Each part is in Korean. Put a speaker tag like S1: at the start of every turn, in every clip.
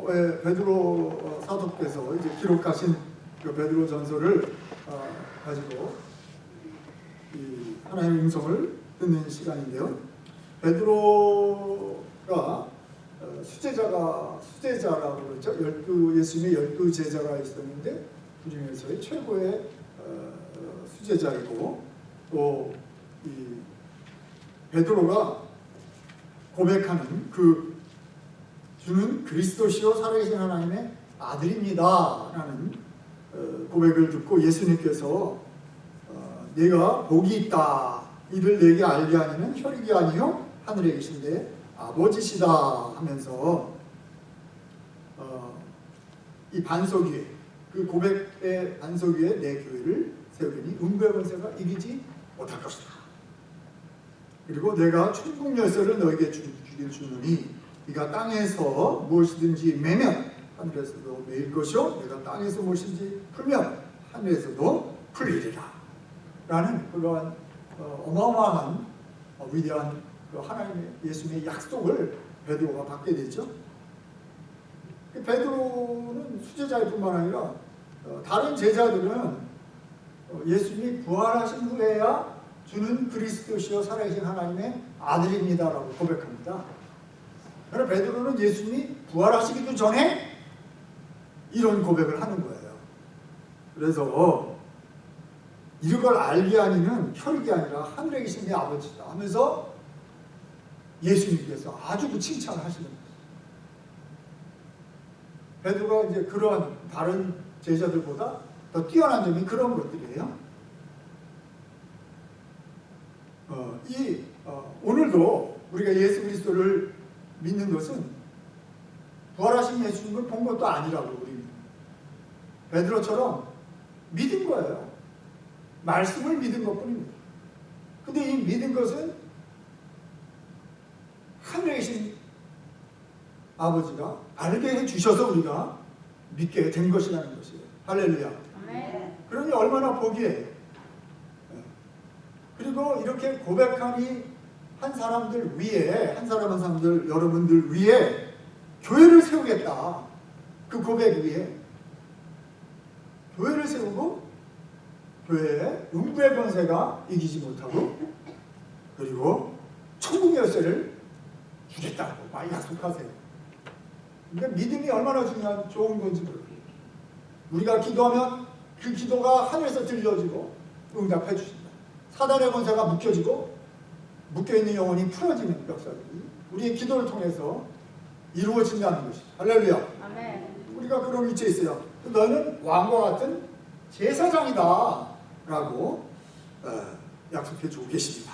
S1: 베드로 사도께서 이제 기록하신 그 베드로 전서를 가지고 이 하나님의 음성을 듣는 시간인데요. 베드로가 수제자라고 그러죠. 예수님의 12제자가 있었는데 그 중에서의 최고의 수제자이고, 또 이 베드로가 고백하는 그 주는 그리스도시요 살아계신 하나님의 아들입니다 라는 고백을 듣고 예수님께서 내가 복이 있다, 이를 내게 알게 하니는 혈육이 아니요 하늘에 계신데 아버지시다 하면서 이 반석 위에, 그 고백의 반석 위에 내 교회를 세우리니 음부의 권세가 이기지 못할 것이다. 그리고 내가 천국 열쇠를 너에게 주노니 네가 땅에서 무엇이든지 매면 하늘에서도 매일 것이요 내가 땅에서 무엇인지 풀면 하늘에서도 풀리리라 라는 그러한 어마어마한 위대한 그 하나님의 예수님의 약속을 베드로가 받게 되죠. 베드로는 수제자일 뿐만 아니라 다른 제자들은 예수님이 부활하신 후에야 주는 그리스도시요 살아계신 하나님의 아들입니다라고 고백합니다. 그러나 베드로는 예수님이 부활하시기도 전에 이런 고백을 하는 거예요. 그래서 이걸 알게 하니는 혈육이 아니라 하늘에 계신 내 아버지다 하면서 예수님께서 아주 그 칭찬을 하시는 거예요. 베드로가 이제 그러한 다른 제자들보다 더 뛰어난 점이 그런 것들이에요. 오늘도 우리가 예수 그리스도를 믿는 것은 부활하신 예수님을 본 것도 아니라고 우리는 베드로처럼 믿은 거예요. 말씀을 믿은 것뿐입니다. 근데 이 믿은 것은 하늘에 계신 아버지가 알게 해주셔서 우리가 믿게 된 것이라는 것이에요. 할렐루야.
S2: 아멘.
S1: 그러니 얼마나 복이에요. 그리고 이렇게 고백하니 한 사람들 위에, 한 사람들 여러분들 위에 교회를 세우겠다. 그 고백 위에 교회를 세우고 교회에 음부의 권세가 이기지 못하고 그리고 천국 열쇠를 주겠다고 많이 약속하세요. 그러니까 믿음이 얼마나 좋은 건지 모르겠어요. 우리가 기도하면 그 기도가 하늘에서 들려지고 응답해 주신다. 사단의 권세가 묶여지고 묶여있는 영혼이 풀어지는 역사들이 우리의 기도를 통해서 이루어진다는 것이죠. 할렐루야.
S2: 아멘.
S1: 우리가 그런 위치에 있어요. 너는 왕과 같은 제사장이다 라고 약속해 주고 계십니다.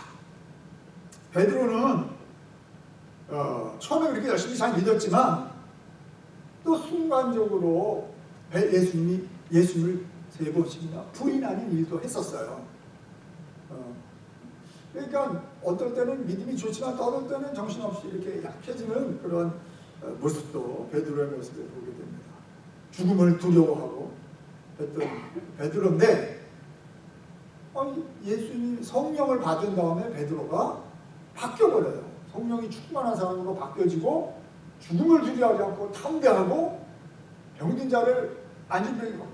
S1: 베드로는 처음에 그렇게 열심히 잘 믿었지만 또 순간적으로 예수님을 3번씩이나 부인하는 일도 했었어요. 그러니까 어떨 때는 믿음이 좋지만 또 어떨 때는 정신없이 이렇게 약해지는 그런 모습도 베드로의 모습을 보게 됩니다. 죽음을 두려워하고 했던 베드로인데 예수님 성령을 받은 다음에 베드로가 바뀌어버려요. 성령이 충만한 사람으로 바뀌어지고 죽음을 두려워하지 않고 탐대하고 병든 자를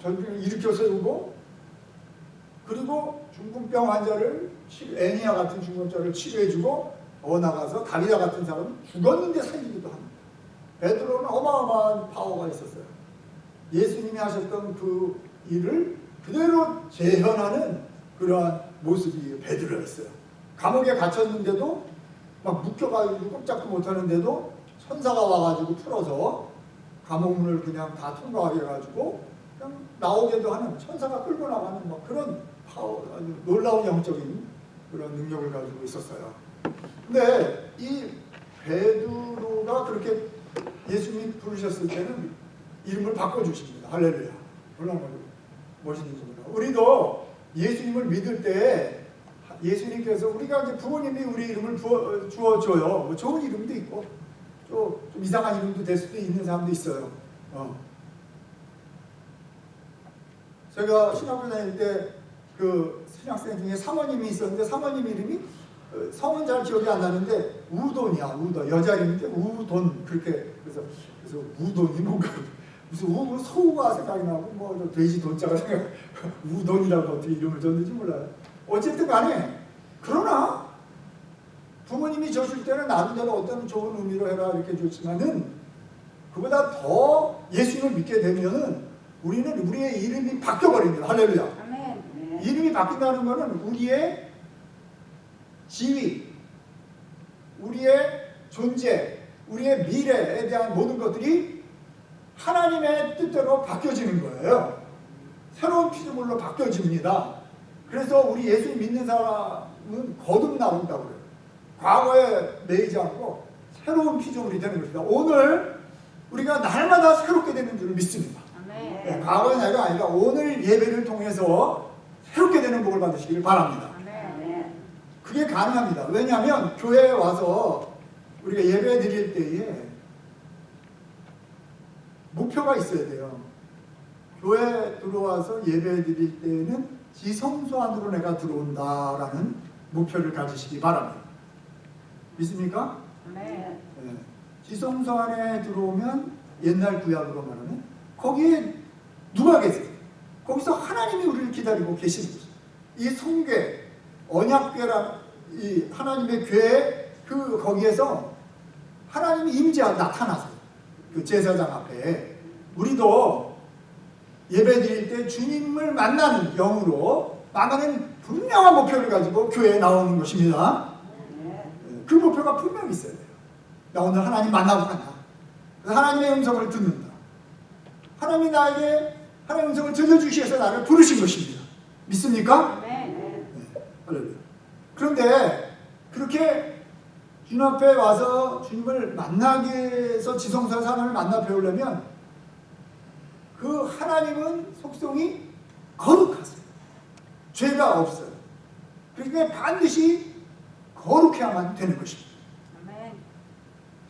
S1: 전병을 일으켜 세우고 그리고 중풍병 환자를 애니아 같은 중풍자를 치료해주고 더 나가서 다리다 같은 사람은 죽었는데 살리기도 합니다. 베드로는 어마어마한 파워가 있었어요. 예수님이 하셨던 그 일을 그대로 재현하는 그러한 모습이 베드로였어요. 감옥에 갇혔는데도 막 묶여가지고 꼼짝도 못하는데도 천사가 와가지고 풀어서 감옥문을 그냥 다 통과하게 해가지고 그냥 나오게도 하는, 천사가 끌고 나가는 막 그런 파워, 아주 놀라운 영적인 그런 능력을 가지고 있었어요. 근데 이 베드로가 그렇게 예수님이 부르셨을 때는 이름을 바꿔주십니다. 할렐루야. 얼마나 멋있는지 몰라. 우리도 예수님을 믿을 때 예수님께서 우리가 이제 부모님이 우리 이름을 주어줘요. 뭐 좋은 이름도 있고 좀 이상한 이름도 될 수도 있는 사람도 있어요. 제가 신학교 다닐 때 그 신학생 중에 사모님이 있었는데 사모님 이름이 성은 잘 기억이 안 나는데 우돈이야. 우돈. 여자 이름인데 우돈. 그렇게 그래서 그래서 우돈이 뭔가 무슨 서우가 생각이 나고 뭐 돼지 돈자가 생각 우돈이라고 어떻게 이름을 줬는지 몰라요. 어쨌든 간에 그러나 부모님이 줬을 때는 나름대로 어떤 좋은 의미로 해라 이렇게 줬지만은 그보다 더 예수님을 믿게 되면은 우리는 우리의 이름이 바뀌어버립니다. 할렐루야.
S2: 아멘.
S1: 이름이 바뀐다는 것은 우리의 지위, 우리의 존재, 우리의 미래에 대한 모든 것들이 하나님의 뜻대로 바뀌어지는 거예요. 새로운 피조물로 바뀌어집니다. 그래서 우리 예수 믿는 사람은 거듭나온다고 그래요. 과거에 매이지 않고 새로운 피조물이 되는 것입니다. 오늘 우리가 날마다 새롭게 되는 줄 믿습니다.
S2: 아멘.
S1: 네, 과거의 나이가 아니라 오늘 예배를 통해서 새롭게 되는 복을 받으시기를 바랍니다.
S2: 아멘.
S1: 그게 가능합니다. 왜냐하면 교회에 와서 우리가 예배 드릴 때에 목표가 있어야 돼요. 교회에 들어와서 예배 드릴 때에는 지성소 안으로 내가 들어온다라는 목표를 가지시기 바랍니다. 믿습니까?
S2: 아멘.
S1: 네. 지성소 안에 들어오면 옛날 구약으로 말하면 거기에 누가 계세요? 거기서 하나님이 우리를 기다리고 계시는 거죠. 이 성궤, 언약궤라는 이 하나님의 궤 거기에서 하나님이 임재하고 나타나세요. 그 제사장 앞에 우리도 예배 드릴 때 주님을 만나는 영으로 나가는 분명한 목표를 가지고 교회에 나오는 것입니다. 그 목표가 분명히 있어야 돼요. 나 오늘 하나님 만나고 간다. 하나님의 음성을 듣는다. 하나님이 나에게 하나님의 음성을 들려주시해서 나를 부르신 것입니다. 믿습니까?
S2: 아멘.
S1: 할렐루야. 그런데 그렇게 주님 앞에 와서 주님을 만나기 위해서 지성소에서 하나님을 만나 배우려면 그 하나님은 속성이 거룩하세요. 죄가 없어요. 그러니까 반드시 거룩해야만 되는 것입니다.
S2: 아멘.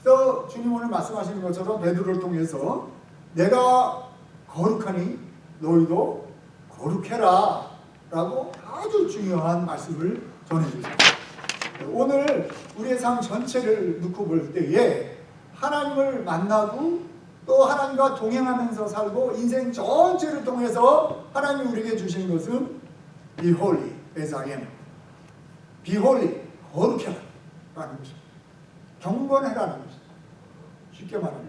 S1: 그래서 주님 오늘 말씀하시는 것처럼 베드로를 통해서 내가 거룩하니 너희도 거룩해라 라고 아주 중요한 말씀을 전해주세요. 오늘 우리의 삶 전체를 놓고 볼 때에 하나님을 만나고 또 하나님과 동행하면서 살고 인생 전체를 통해서 하나님이 우리에게 주신 것은 Be holy as I am. Be holy, 거룩해라 라는 것입니다. 경건해라는 것입니다. 쉽게 말하면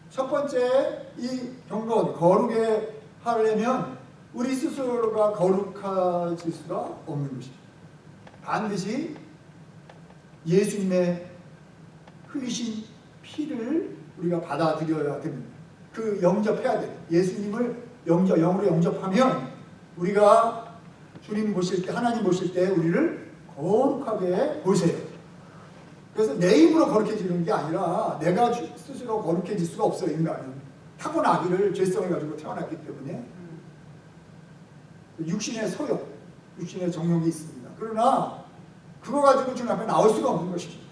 S1: 첫 번째 이 경건, 거룩에 하려면 우리 스스로가 거룩해질 수가 없는 것입니다. 반드시 예수님의 흘리신 피를 우리가 받아들여야 됩니다. 그 영접해야 돼요. 예수님을 영으로 영접하면 우리가 주님 보실 때, 하나님 보실 때 우리를 거룩하게 보세요. 그래서 내 힘으로 거룩해지는 게 아니라 내가 스스로 거룩해질 수가 없어요. 인간은 타고나기를 죄성을 가지고 태어났기 때문에 육신의 소욕, 육신의 정욕이 있습니다. 그러나 그거 가지고 주님 앞에 나올 수가 없는 것입니다.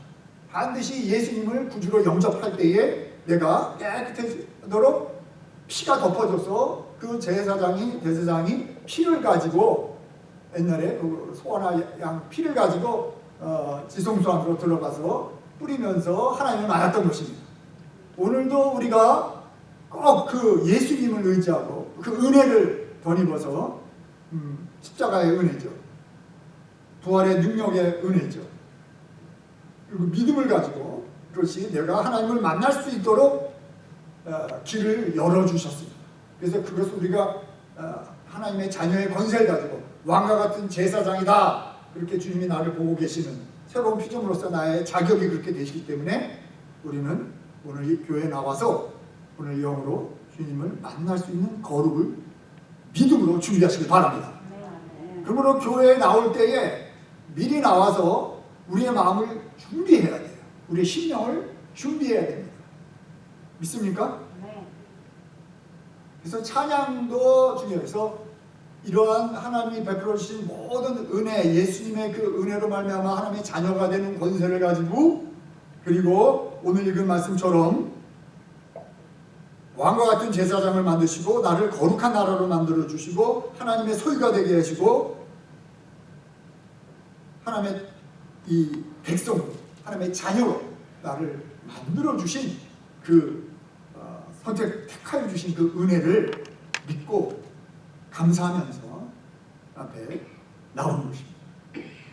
S1: 반드시 예수님을 구주로 영접할 때에 내가 깨끗해지도록 피가 덮어져서 그 제사장이 대제사장이 피를 가지고 옛날에 그 소나 양 피를 가지고 지성소 안으로 들어가서 뿌리면서 하나님을 만났던 것입니다. 오늘도 우리가 꼭 그 예수님을 의지하고 그 은혜를 덧입어서 십자가의 은혜죠. 부활의 능력의 은혜죠. 그리고 믿음을 가지고 그것이 내가 하나님을 만날 수 있도록 길을 열어주셨습니다. 그래서 그것을 우리가 하나님의 자녀의 권세를 가지고 왕과 같은 제사장이다. 그렇게 주님이 나를 보고 계시는 새로운 피조물로서 나의 자격이 그렇게 되시기 때문에 우리는 오늘 이 교회에 나와서 오늘 영으로 주님을 만날 수 있는 거룩을 믿음으로 준비하시길 바랍니다. 그러므로 교회에 나올 때에 미리 나와서 우리의 마음을 준비해야 돼요. 우리의 심령을 준비해야 됩니다. 믿습니까? 그래서 찬양도 중요해서 이러한 하나님이 베풀어 주신 모든 은혜, 예수님의 그 은혜로 말미암아 하나님의 자녀가 되는 권세를 가지고 그리고 오늘 읽은 말씀처럼 왕과 같은 제사장을 만드시고 나를 거룩한 나라로 만들어 주시고 하나님의 소유가 되게 하시고 하나님의 이 백성, 하나님의 자녀로 나를 만들어 주신 그 택하여 주신 그 은혜를 믿고 감사하면서 앞에 나오는 것입니다.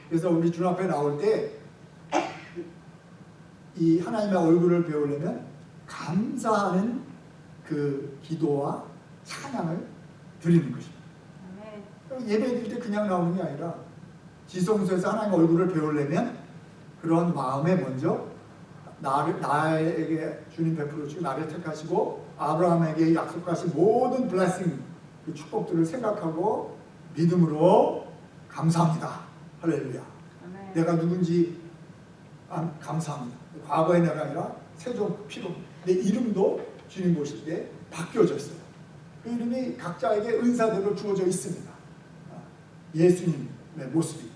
S1: 그래서 우리 주님 앞에 나올 때 이 하나님의 얼굴을 배우려면 감사하는 그 기도와 찬양을 드리는 것입니다.
S2: 아멘.
S1: 예배 드릴 때 그냥 나오는 게 아니라 지성소에서 하나님 얼굴을 배우려면 그런 마음에 먼저 나에게 주님 베풀어 주시고 나를 택하시고 아브라함에게 약속하신 모든 블레싱 그 축복들을 생각하고 믿음으로 감사합니다. 할렐루야.
S2: 아멘.
S1: 내가 누군지 감사합니다. 과거의 내가 아니라 세종 피로 내 이름도 주님 보실 때 바뀌어졌어요. 그 이름이 각자에게 은사대로 주어져 있습니다. 예수님의 모습이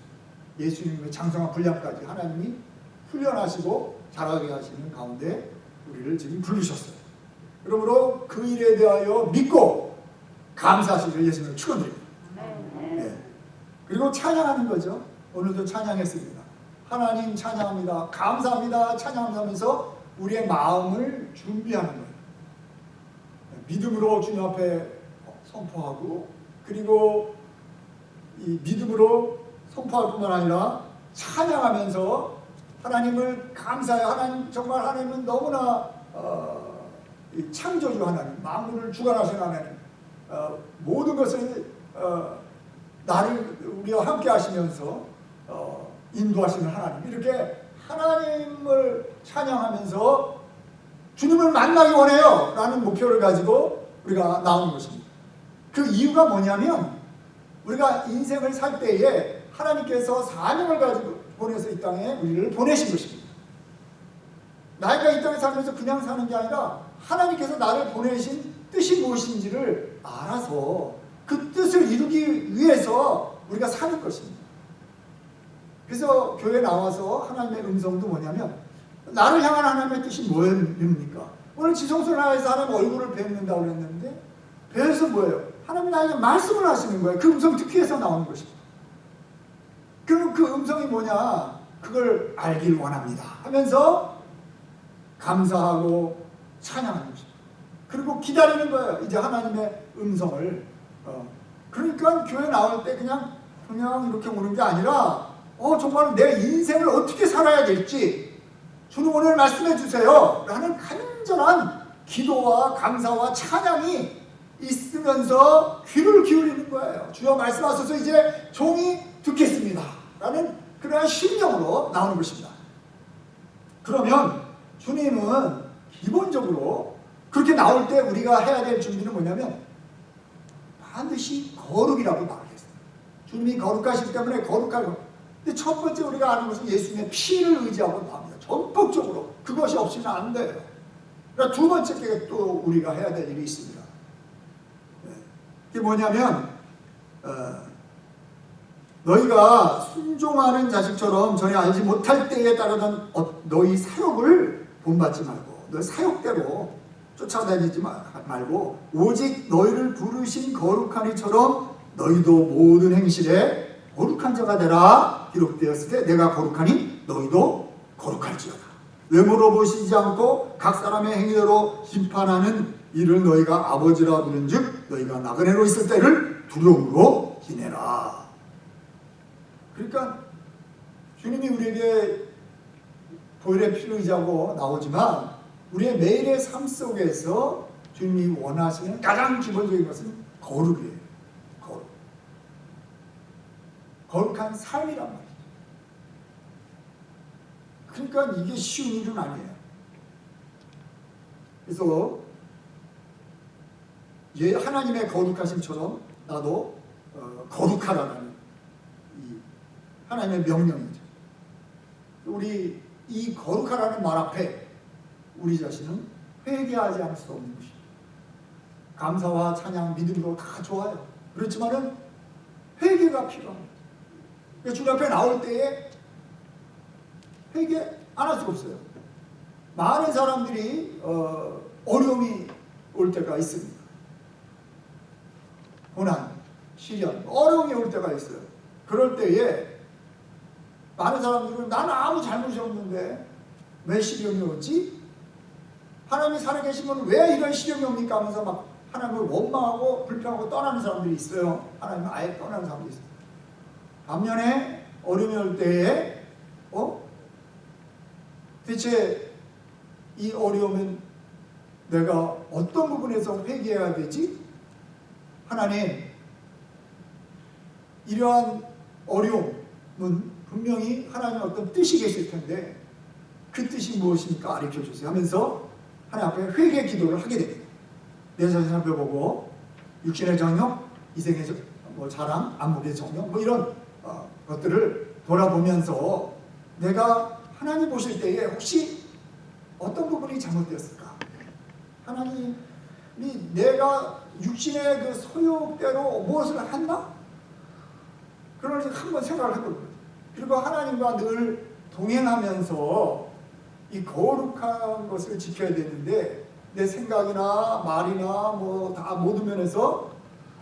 S1: 예수님의 장성한 분량까지 하나님이 훈련하시고 자라게 하시는 가운데 우리를 지금 부르셨어요. 그러므로 그 일에 대하여 믿고 감사하시기를 예수님을 축원드립니다.
S2: 아멘.
S1: 네. 그리고 찬양하는 거죠. 오늘도 찬양했습니다. 하나님 찬양합니다. 감사합니다. 찬양하면서 우리의 마음을 준비하는 거예요. 믿음으로 주님 앞에 선포하고 그리고 이 믿음으로 선포할 뿐만 아니라 찬양하면서 하나님을 감사해요. 하나님 정말 하나님은 너무나 이 창조주 하나님, 만물을 주관하시는 하나님, 모든 것을 나를 우리와 함께 하시면서 인도하시는 하나님, 이렇게 하나님을 찬양하면서 주님을 만나기 원해요 라는 목표를 가지고 우리가 나오는 것입니다. 그 이유가 뭐냐면 우리가 인생을 살 때에 하나님께서 사명을 가지고 보내서 이 땅에 우리를 보내신 것입니다. 나이가 이 땅에 살면서 그냥 사는 게 아니라 하나님께서 나를 보내신 뜻이 무엇인지를 알아서 그 뜻을 이루기 위해서 우리가 사는 것입니다. 그래서 교회에 나와서 하나님의 음성도 뭐냐면 나를 향한 하나님의 뜻이 뭐입니까? 오늘 지성소를 하여서 하나님 얼굴을 뵙는다고 그랬는데 배에서 뭐예요? 하나님 나에게 말씀을 하시는 거예요. 그 음성 듣기 위해서 나오는 것입니다. 그럼 그 음성이 뭐냐? 그걸 알길 원합니다 하면서 감사하고 찬양하는 것입니다. 그리고 기다리는 거예요. 이제 하나님의 음성을. 그러니까 교회 나올 때 그냥 이렇게 오는 게 아니라 정말 내 인생을 어떻게 살아야 될지 주님 오늘 말씀해 주세요 라는 간절한 기도와 감사와 찬양이 있으면서 귀를 기울이는 거예요. 주여 말씀하소서 이제 종이 듣겠습니다 라는 그러한 심령으로 나오는 것입니다. 그러면 주님은 기본적으로 그렇게 나올 때 우리가 해야 될 준비는 뭐냐면 반드시 거룩이라고 말했어요. 주님이 거룩하시기 때문에 거룩하고, 근데 첫 번째 우리가 아는 것은 예수님의 피를 의지하고 나옵니다. 전폭적으로 그것이 없이는 안 돼요. 그러니까 두 번째 게 또 우리가 해야 될 일이 있습니다. 그게 뭐냐면 너희가 순종하는 자식처럼 전에 알지 못할 때에 따르던 너희 사욕을 본받지 말고 너희 사욕대로 쫓아다니지 말고 오직 너희를 부르신 거룩한 이처럼 너희도 모든 행실에 거룩한 자가 되라 기록되었을 때 내가 거룩하니 너희도 거룩할지어다. 외모로 보시지 않고 각 사람의 행위대로 심판하는 이를 너희가 아버지라 부른즉 너희가 나그네로 있을 때를 두려움으로 지내라. 그러니까 주님이 우리에게 보혈의 피를 의지하고 나오지만 우리의 매일의 삶 속에서 주님이 원하시는 가장 기본적인 것은 거룩이에요. 거룩한 삶이란 말이죠. 그러니까 이게 쉬운 일은 아니에요. 그래서 하나님의 거룩하심처럼 나도 거룩하라는 이 하나님의 명령이죠. 우리 이 거룩하라는 말 앞에 우리 자신은 회개하지 않을 수 없는 것입니다. 감사와 찬양, 믿음도 다 좋아요. 그렇지만은 회개가 필요합니다. 주님 앞에 나올 때에 회개 안 할 수가 없어요. 많은 사람들이 어려움이 올 때가 있습니다. 고난, 시련, 어려움이 올 때가 있어요. 그럴 때에 많은 사람들은 나는 아무 잘못이 없는데 왜 시련이 오지? 하나님이 살아계시면 왜 이런 시련이 옵니까 하면서 막 하나님을 원망하고 불평하고 떠나는 사람들이 있어요. 하나님을 아예 떠나는 사람들이 있어요. 반면에 어려움이 올 때에 대체 이 어려움은 내가 어떤 부분에서 회개해야 되지? 하나님, 이러한 어려움은 분명히 하나님의 어떤 뜻이 계실 텐데 그 뜻이 무엇입니까? 가르쳐 주세요 하면서 하나님 앞에 회개 기도를 하게 됩니다. 내 자신을 살펴보고 육신의 정욕, 이생의 자랑, 안목의 정욕 이런 것들을 돌아보면서 내가 하나님 보실 때에 혹시 어떤 부분이 잘못되었을까? 하나님이 내가 육신의 그 소욕대로 무엇을 했나? 그걸 한번 생각을 해보는 거죠. 그리고 하나님과 늘 동행하면서 이 거룩한 것을 지켜야 되는데 내 생각이나 말이나 뭐 다 모든 면에서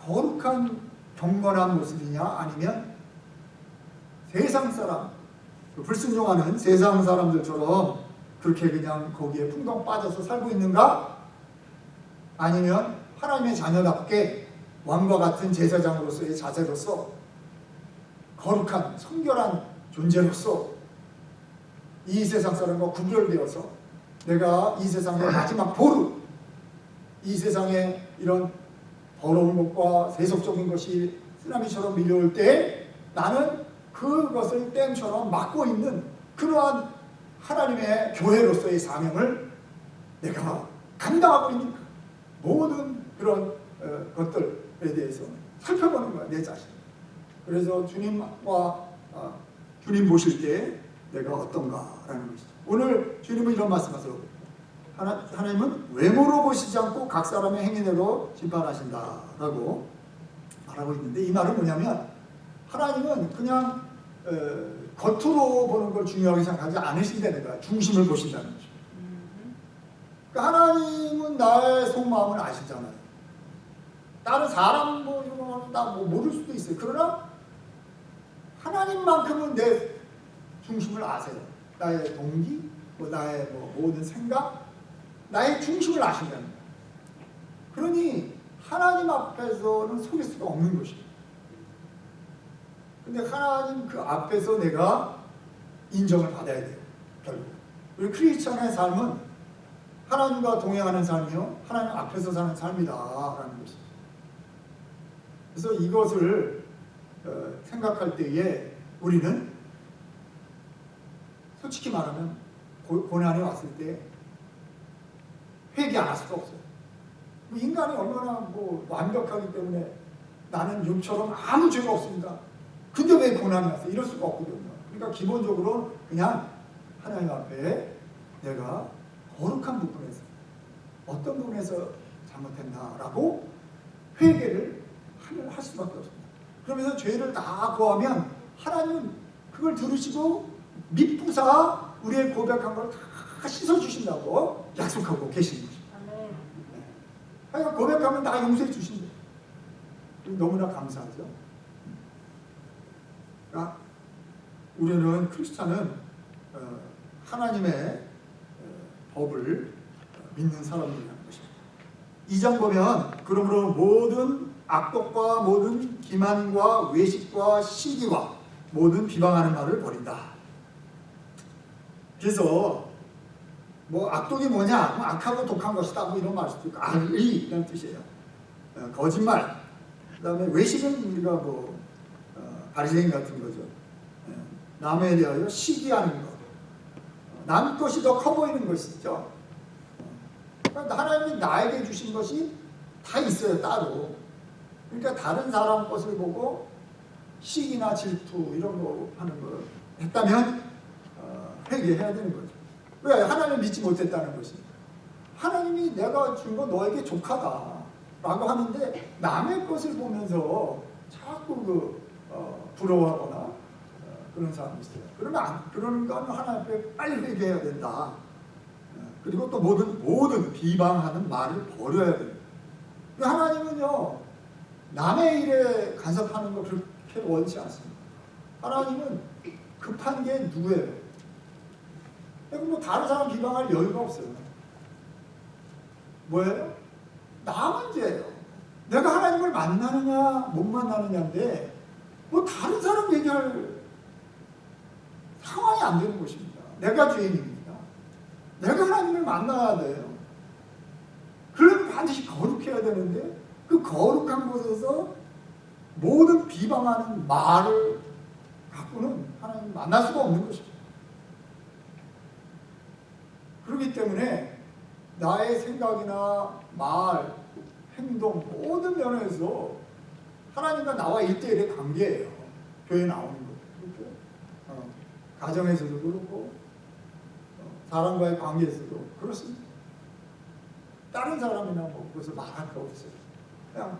S1: 거룩한 경건한 모습이냐 아니면 세상 사람 불순종하는 세상 사람들처럼 그렇게 그냥 거기에 풍덩 빠져서 살고 있는가? 아니면 하나님의 자녀답게 왕과 같은 제사장으로서의 자세로서 거룩한 성결한 존재로서 이 세상 사람과 구별되어서 내가 이 세상의 마지막 보루, 이 세상의 이런 더러운 것과 세속적인 것이 쓰나미처럼 밀려올 때 나는 그것을 댐처럼 막고 있는 그러한 하나님의 교회로서의 사명을 내가 감당하고 있는 모든 그런 것들에 대해서 살펴보는 거야, 내 자신. 그래서 주님과 주님 보실 때 내가 어떤가라는 것이죠. 오늘 주님은 이런 말씀하세요. 하나님은 외모로 보시지 않고 각 사람의 행위대로 심판하신다라고 말하고 있는데 이 말은 뭐냐면 하나님은 그냥 겉으로 보는 걸 중요하게 생각하지 않으신다는 거야. 중심을 보신다는 거죠. 그러니까 하나님은 나의 속마음을 아시잖아요. 다른 사람 뭐 이런 거는 나 뭐 모를 수도 있어요. 그러나 하나님만큼은 내 중심을 아세요. 나의 동기, 뭐 나의 뭐 모든 생각, 나의 중심을 아신다는 거예요. 그러니 하나님 앞에서는 속일 수가 없는 것이에요. 근데 하나님 그 앞에서 내가 인정을 받아야 돼요. 결국. 우리 크리스천의 삶은 하나님과 동행하는 삶이요. 하나님 앞에서 사는 삶이다라는 것이죠. 그래서 이것을 생각할 때에 우리는 솔직히 말하면 고난이 왔을 때 회개 안 할 수가 없어요. 인간이 얼마나 뭐 완벽하기 때문에 나는 욥처럼 아무 죄가 없습니다. 근데 왜 고난이 왔어요? 이럴 수가 없거든요. 그러니까 기본적으로 그냥 하나님 앞에 내가 거룩한 부분에서 어떤 부분에서 잘못했나라고 회개를 할 수밖에 없습니다. 그러면서 죄를 다 고하면 하나님은 그걸 들으시고 미쁘사 우리의 고백한 걸 다 씻어주신다고 약속하고 계시는 거죠. 그러니까 고백하면 다 용서해 주신대요. 너무나 감사하죠. 그러니까 우리는 크리스찬은 하나님의 법을 믿는 사람들이라는 것입니다. 2장 보면 그러므로 모든 악독과 모든 기만과 외식과 시기와 모든 비방하는 말을 버린다. 그래서 뭐 악독이 뭐냐? 뭐 악하고 독한 것이다. 뭐 이런 말 수도 있고 악의 이런 뜻이에요. 거짓말. 그다음에 외식은 우리가 뭐 바리새인 같은 거죠. 남에 대하여 시기하는 것. 남 것이 더 커 보이는 것이죠. 그러니까 하나님이 나에게 주신 것이 다 있어요, 따로. 그러니까 다른 사람 것을 보고 시기나 질투 이런 거 하는 거 했다면 회개해야 되는 거죠. 왜? 하나님을 믿지 못했다는 것이. 하나님이 내가 준 거 너에게 족하다 라고 하는데 남의 것을 보면서 자꾸 부러워하거나 그런 사람이 있어요. 그러는 건 하나님 앞에 빨리 회개해야 된다. 그리고 또 모든 비방하는 말을 버려야 됩니다. 하나님은요 남의 일에 간섭하는 거 그렇게 원치 않습니다. 하나님은 급한 게 누구예요? 뭐 다른 사람 비방할 여유가 없어요. 뭐예요? 나 문제예요. 내가 하나님을 만나느냐 못 만나느냐인데 뭐 다른 사람 얘기할 상황이 안 되는 것입니다. 내가 죄인입니다. 내가 하나님을 만나야 돼요. 그러면 반드시 거룩해야 되는데 그 거룩한 곳에서 모든 비방하는 말을 갖고는 하나님 만날 수가 없는 것입니다. 그렇기 때문에 나의 생각이나 말, 행동 모든 면에서 하나님과 나와 1대1의 관계예요. 교회 나오는 것도 그렇고 가정에서도 그렇고 사람과의 관계에서도 그렇습니다. 다른 사람이나 뭐 그것을 말할 거 없어요. 그냥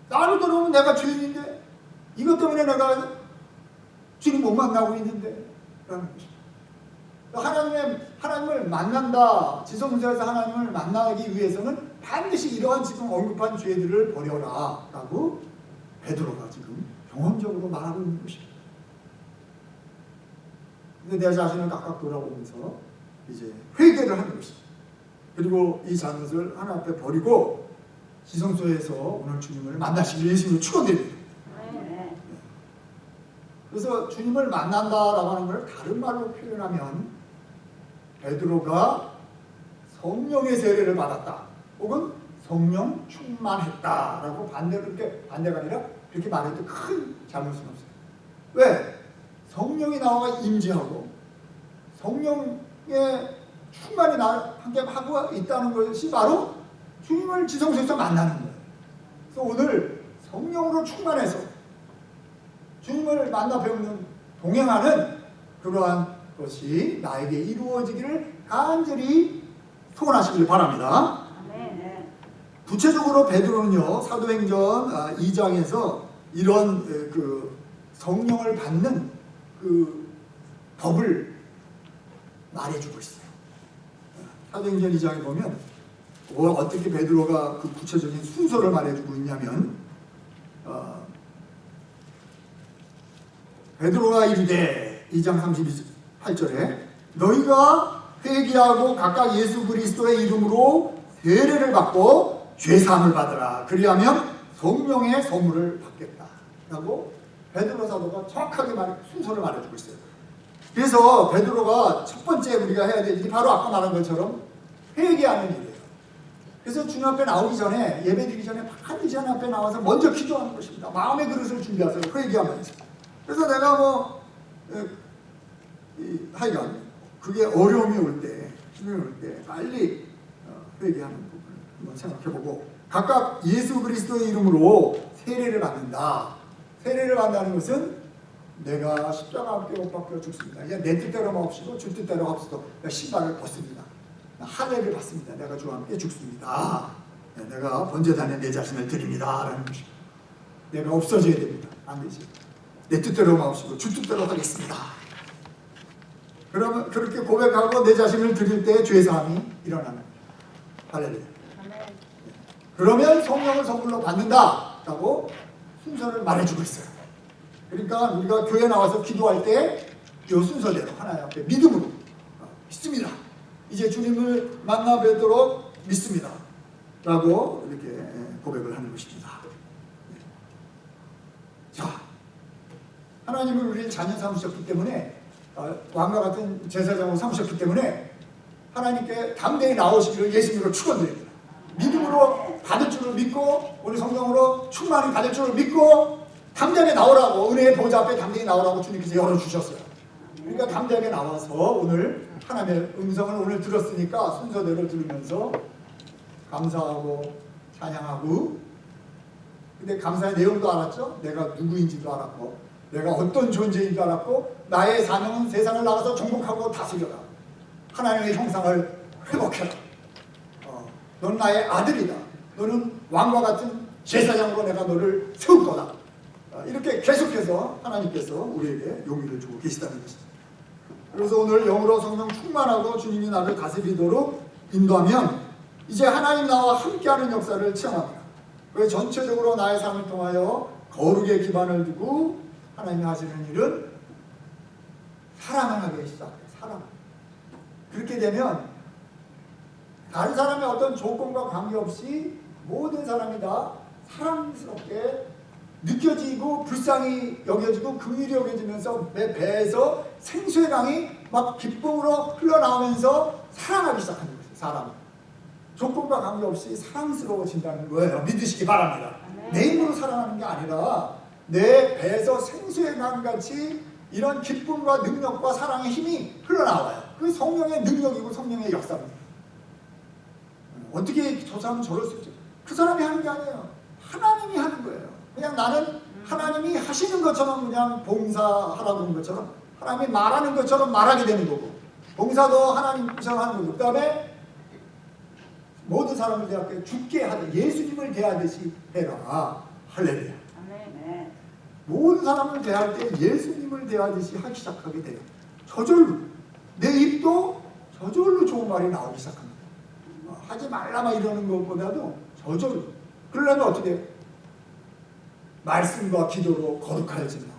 S1: 나를 들어오면 내가 죄인인데 이것 때문에 내가 주님 못 만나고 있는데 라는 것입니다. 하나님을 만난다. 지성소에서 하나님을 만나기 위해서는 반드시 이러한 지금 언급한 죄들을 버려라 라고 베드로가 지금 경험적으로 말하고 있는 것입니다. 근데 내 자신을 각각 돌아보면서 이제 회개를 하는 것입니다. 그리고 이 잘못을 하나님 앞에 버리고 지성소에서 오늘 주님을 만나시길 예수님으로 축원드립니다. 그래서 주님을 만난다라고 하는 걸 다른 말로 표현하면 베드로가 성령의 세례를 받았다 혹은 성령 충만했다라고 반대로 이렇게 반대가 아니라 그렇게 말해도 큰 잘못은 없어요. 왜? 성령이 나와 임재하고 성령의 충만이 나 함께 하고 있다는 것이 바로 주님을 지성소에서 만나는 거예요. 그래서 오늘 성령으로 충만해서 주님을 만나 배우는 동행하는 그러한 것이 나에게 이루어지기를 간절히 소원하시길 바랍니다. 구체적으로 베드로는요 사도행전 2장에서 이런 그 성령을 받는 그 법을 말해주고 있어요. 사도행전 2장에 보면 어떻게 베드로가 그 구체적인 순서를 말해주고 있냐면 베드로가 이르되 2장 38절에 너희가 회개하고 각각 예수 그리스도의 이름으로 세례를 받고 죄사함을 받으라. 그리하면 성령의 선물을 받겠다 라고 베드로 사도가 정확하게 순서를 말해주고 있어요. 그래서 베드로가 첫 번째 우리가 해야 될 일이 바로 아까 말한 것처럼 회개하는 일이에요. 그래서 주님 앞에 나오기 전에 예배드리기 전에 반드시 하나님 앞에 나와서 먼저 기도하는 것입니다. 마음의 그릇을 준비하세요. 회개하면서. 그래서 내가 하여간 그게 어려움이 올 때, 힘이 올 때 빨리 회개하는 부분을 한번 생각해보고 각각 예수 그리스도의 이름으로 세례를 받는다. 세례를 받는다는 것은 내가 십자가 함께 못 박혀 죽습니다. 내 뜻대로 마옵시고 주 뜻대로 합시도 신발을 벗습니다. 할례를 받습니다. 내가 주와 함께 죽습니다. 내가 번제단에 내 자신을 드립니다. 라는 것입니다. 내가 없어져야 됩니다. 안 되지. 내 뜻대로 마옵시고 주 뜻대로 하겠습니다. 그러면 그렇게 고백하고 내 자신을 드릴 때 죄사함이 일어나는 거예요. 할렐루야. 그러면 성령을 선물로 받는다라고 순서를 말해주고 있어요. 그러니까 우리가 교회 나와서 기도할 때 이 순서대로 하나님 앞에 믿음으로 믿습니다. 이제 주님을 만나 뵙도록 믿습니다. 라고 이렇게 고백을 하는 것입니다. 자, 하나님은 우리를 자녀 삼으셨기 때문에 왕과 같은 제사장으로 삼으셨기 때문에 하나님께 담대히 나오시기를 예수님으로 축원드립니다. 믿음으로 받을 줄을 믿고 우리 성령으로 충만히 받을 줄을 믿고 담대하게 나오라고 은혜의 보좌 앞에 담대히 나오라고 주님께서 열어주셨어요. 그러니까 담대하게 나와서 오늘 하나님의 음성을 오늘 들었으니까 순서대로 들으면서 감사하고 찬양하고 근데 감사의 내용도 알았죠? 내가 누구인지도 알았고 내가 어떤 존재인지도 알았고 나의 사명은 세상을 나가서 정복하고 다스려라. 하나님의 형상을 회복해라. 너는 나의 아들이다. 너는 왕과 같은 제사장으로 내가 너를 세울 거다. 이렇게 계속해서 하나님께서 우리에게 용기를 주고 계시다는 것입니다. 그래서 오늘 영으로 성령 충만하고 주님이 나를 다스리도록 인도하면 이제 하나님 나와 함께하는 역사를 체험합니다. 그래서 전체적으로 나의 삶을 통하여 거룩의 기반을 두고 하나님이 하시는 일은 사랑을 하기 시작해요. 사랑. 그렇게 되면 다른 사람의 어떤 조건과 관계없이 모든 사람이 다 사랑스럽게 느껴지고 불쌍히 여겨지고 긍휼히 여겨지면서 내 배에서 생수의 강이 막 기쁨으로 흘러나오면서 사랑하기 시작하는 거죠. 사람 조건과 관계없이 사랑스러워진다는 거예요. 믿으시기 바랍니다. 내 힘으로 사랑하는 게 아니라 내 배에서 생수의 강같이 이런 기쁨과 능력과 사랑의 힘이 흘러나와요. 그게 성령의 능력이고 성령의 역사입니다. 어떻게 저 사람은 저럴 수 있죠? 그 사람이 하는 게 아니에요. 하나님이 하는 거예요. 그냥 나는 하나님이 하시는 것처럼 그냥 봉사하라고 하는 것처럼 하나님이 말하는 것처럼 말하게 되는 거고 봉사도 하나님처럼 하는 거고 그 다음에 모든 사람을 대하여 죽게 하되 예수님을 대하듯이 해라. 할렐루야.
S2: 아멘.
S1: 모든 사람을 대할 때 예수님을 대하듯이 하기 시작하게 돼요. 저절로 내 입도 저절로 좋은 말이 나오기 시작합니다. 하지 말라만 이러는 것보다도 저절로 그러려면 어떻게 해요? 말씀과 기도로 거룩하여진다.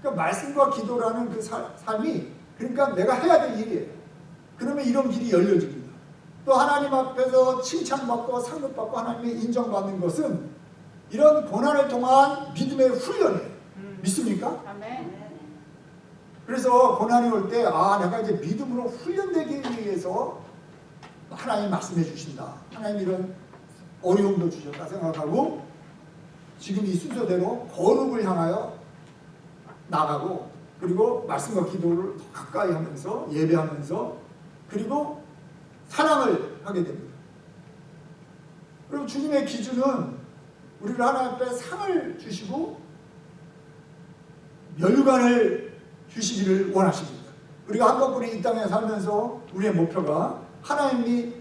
S1: 그러니까 말씀과 기도라는 그 삶이 그러니까 내가 해야 될 일이에요. 그러면 이런 길이 열려집니다. 또 하나님 앞에서 칭찬받고 상급받고 하나님의 인정받는 것은 이런 고난을 통한 믿음의 훈련이에요. 믿습니까?
S2: 아멘.
S1: 그래서 고난이 올 때 내가 이제 믿음으로 훈련되기 위해서 하나님 말씀해 주신다. 하나님 이런 어려움도 주셨다 생각하고 지금 이 순서대로 거룩을 향하여 나가고 그리고 말씀과 기도를 더 가까이 하면서 예배하면서 그리고 사랑을 하게 됩니다. 그리고 주님의 기준은 우리를 하나님 앞에 상을 주시고 멸관을 주시기를 원하십니다. 우리가 한번뿐이 이 땅에 살면서 우리의 목표가 하나님이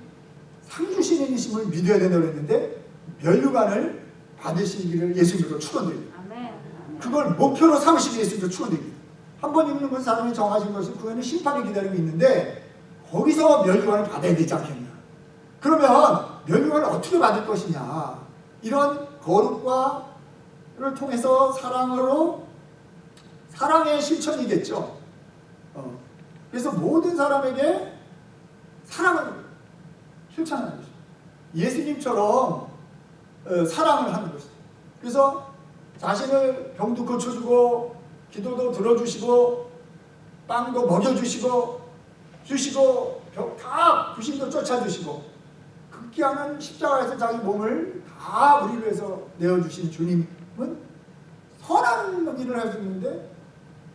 S1: 상 주시는 이심을 믿어야 된다고 했는데 멸관을 받으시기를 예수님으로 축원드립니다.
S2: 아멘.
S1: 그걸 목표로 삼으시기 예수님으로 축원드립니다. 한 번 입는 것은 사람이 정하신 것은 그 후에는 심판이 기다리고 있는데 거기서 멸관을 받아야 되지 않겠냐. 그러면 멸관을 어떻게 받을 것이냐. 이런 거룩과를 통해서 사랑으로 사랑의 실천이겠죠. 그래서 모든 사람에게 사랑을 실천하는 것이죠. 예수님처럼 사랑을 하는 것이죠. 그래서 자신을 병도 고쳐주고 기도도 들어주시고 빵도 먹여주시고 다 귀신도 쫓아주시고 극기하는 십자가에서 자기 몸을 다 우리를 위해서 내어주신 주님은 선한 일을 해주는데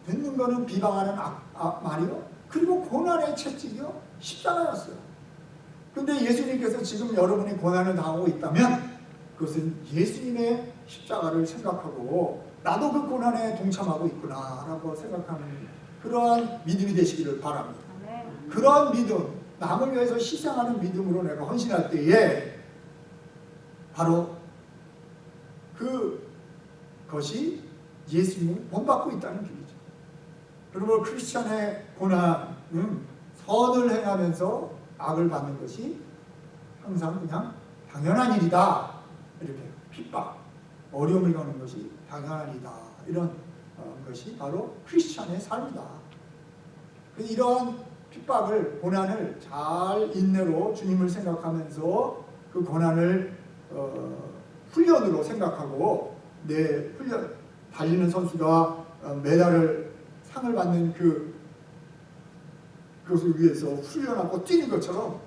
S1: 듣는 거는 비방하는 말이요. 그리고 고난의 채찍이요. 십자가였어요. 근데 예수님께서 지금 여러분이 고난을 당하고 있다면 그것은 예수님의 십자가를 생각하고 나도 그 고난에 동참하고 있구나 라고 생각하는 그러한 믿음이 되시기를 바랍니다. 그러한 믿음, 남을 위해서 희생하는 믿음으로 내가 헌신할 때에 바로 그것이 예수님을 본받고 있다는 길이죠. 그리고 크리스찬의 고난은 선을 행하면서 악을 받는 것이 항상 그냥 당연한 일이다. 이렇게 핍박, 어려움을 겪는 것이 당연한 일이다. 이런 것이 바로 크리스찬의 삶이다. 이러한 핍박을, 고난을 잘 인내로 주님을 생각하면서 그 고난을 훈련으로 생각하고 내 훈련, 달리는 선수가 메달을 상을 받는 그것을 위해서 훈련하고 뛰는 것처럼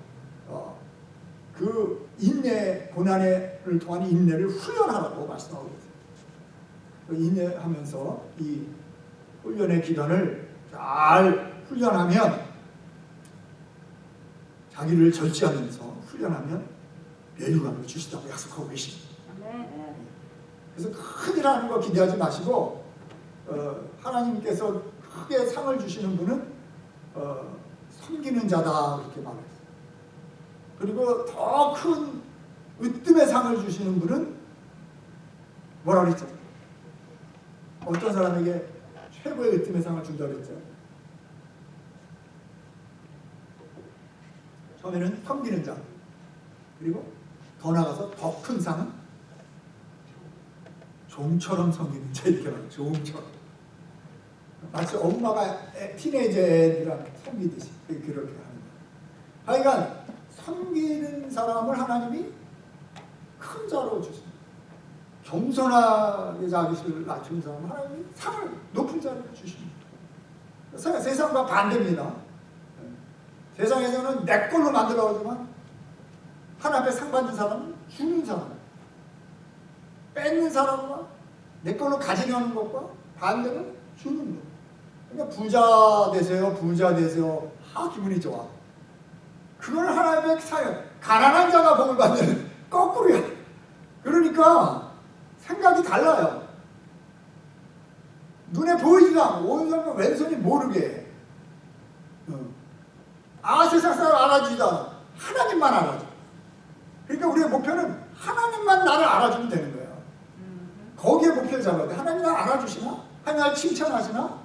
S1: 그 인내, 고난을 통한 인내를 훈련하라고 말씀하고 있어요. 인내하면서 이 훈련의 기간을 잘 훈련하면 자기를 절제하면서 훈련하면 멸류관을 주시다고 약속하고 계십니다. 그래서 큰일 하는 거 기대하지 마시고 하나님께서 크게 상을 주시는 분은 섬기는 자다 이렇게 말했어요. 그리고 더 큰 으뜸의 상을 주시는 분은 뭐라 그랬죠? 어떤 사람에게 최고의 으뜸의 상을 준다고 그랬죠? 처음에는 섬기는 자, 그리고 더 나가서 더 큰 상은 종처럼 섬기는 자 이렇게 말해요. 종처럼. 마치 엄마가 티네이저 애들한테 섬기듯이 그렇게 하는 거예요. 하여간 섬기는 사람을 하나님이 큰 자로 주십니다. 겸손하게 자기를 낮춘 사람을 하나님이 상을 높은 자를 주십니다. 세상과 반대입니다. 세상에서는 내 걸로 만들어가지만 하나님 앞에 상 받는 사람은 주는 사람, 뺏는 사람과 내 걸로 가지려는 것과 반대는 주는 것. 그러니까 부자 되세요, 부자 되세요. 기분이 좋아. 그건 하나님의 사연. 가난한 자가 복을 받는 거꾸로야. 그러니까 생각이 달라요. 눈에 보이지가 않고 오른손과 왼손이 모르게. 세상 사람 알아주다. 하나님만 알아줘. 그러니까 우리의 목표는 하나님만 나를 알아주면 되는 거예요. 거기에 목표를 잡아야 돼. 하나님 나를 알아주시나? 하나님 나를 칭찬하시나?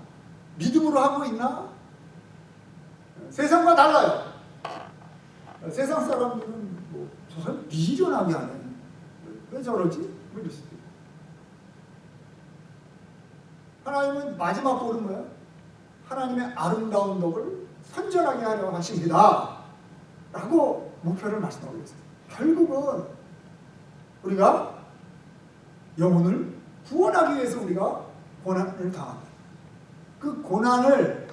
S1: 믿음으로 하고 있나? 세상과 달라요. 세상 사람들은 저 사람 미련하게 하네. 왜 저러지? 이럴 수도 있고. 하나님은 마지막 복은 뭐예요? 하나님의 아름다운 덕을 선전하게 하려 하십니다. 라고 목표를 말씀하고 있어요. 결국은 우리가 영혼을 구원하기 위해서 우리가 고난을 당합니다. 그 고난을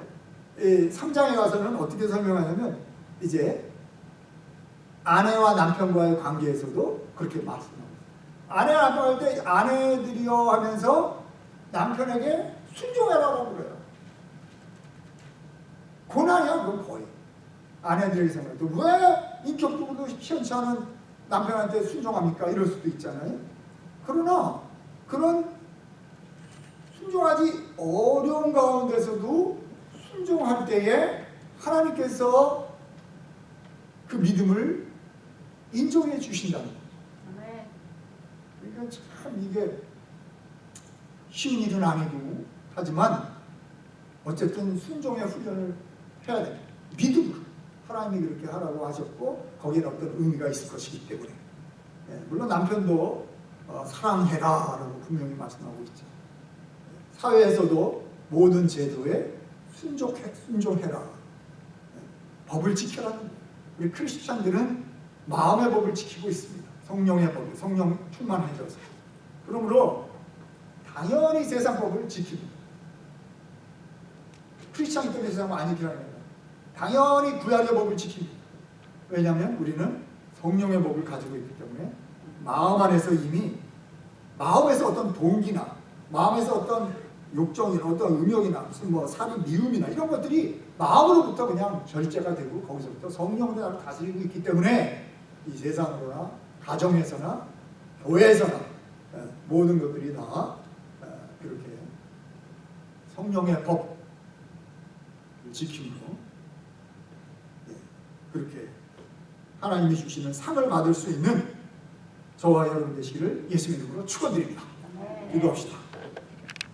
S1: 3장에 가서는 어떻게 설명하냐면 이제 아내와 남편과의 관계에서도 그렇게 말씀합니다. 아내와 남편 할 때 아내들이여 하면서 남편에게 순종해라라고 그래요. 고난이야 그건 거의. 아내들에게 생각해도 왜 인격적으로 시원치 않은 남편한테 순종합니까? 이럴 수도 있잖아요. 그러나 그런 순종하지 어려운 가운데서도 순종할 때에 하나님께서 그 믿음을 인정해 주신다는 거죠. 그러니까 참 이게 쉬운 일은 아니고 하지만 어쨌든 순종의 훈련을 해야 됩니다. 믿음으로 하나님이 그렇게 하라고 하셨고 거기에 어떤 의미가 있을 것이기 때문에 물론 남편도 사랑해라 라고 분명히 말씀하고 있죠. 사회에서도 모든 제도에 순종해라. 법을 지켜라는 거예요. 우리 크리스찬들은 마음의 법을 지키고 있습니다. 성령의 법을, 성령 충만해져서. 그러므로 당연히 세상 법을 지킵니다. 크리스찬이 때문에 세상 안 지키라는 거예요. 당연히 구약의 법을 지킵니다. 왜냐하면 우리는 성령의 법을 가지고 있기 때문에 마음 안에서 이미 마음에서 어떤 동기나 마음에서 어떤 욕정이나 어떤 음욕이나 무슨 살인 미움이나 이런 것들이 마음으로부터 그냥 절제가 되고 거기서부터 성령으로 나를 다스리고 있기 때문에 이 세상으로나 가정에서나 교회에서나 모든 것들이 다 그렇게 성령의 법을 지킴으로 그렇게 하나님이 주시는 상을 받을 수 있는 저와 여러분 되시기를 예수님 이름으로 축원드립니다. 기도합시다.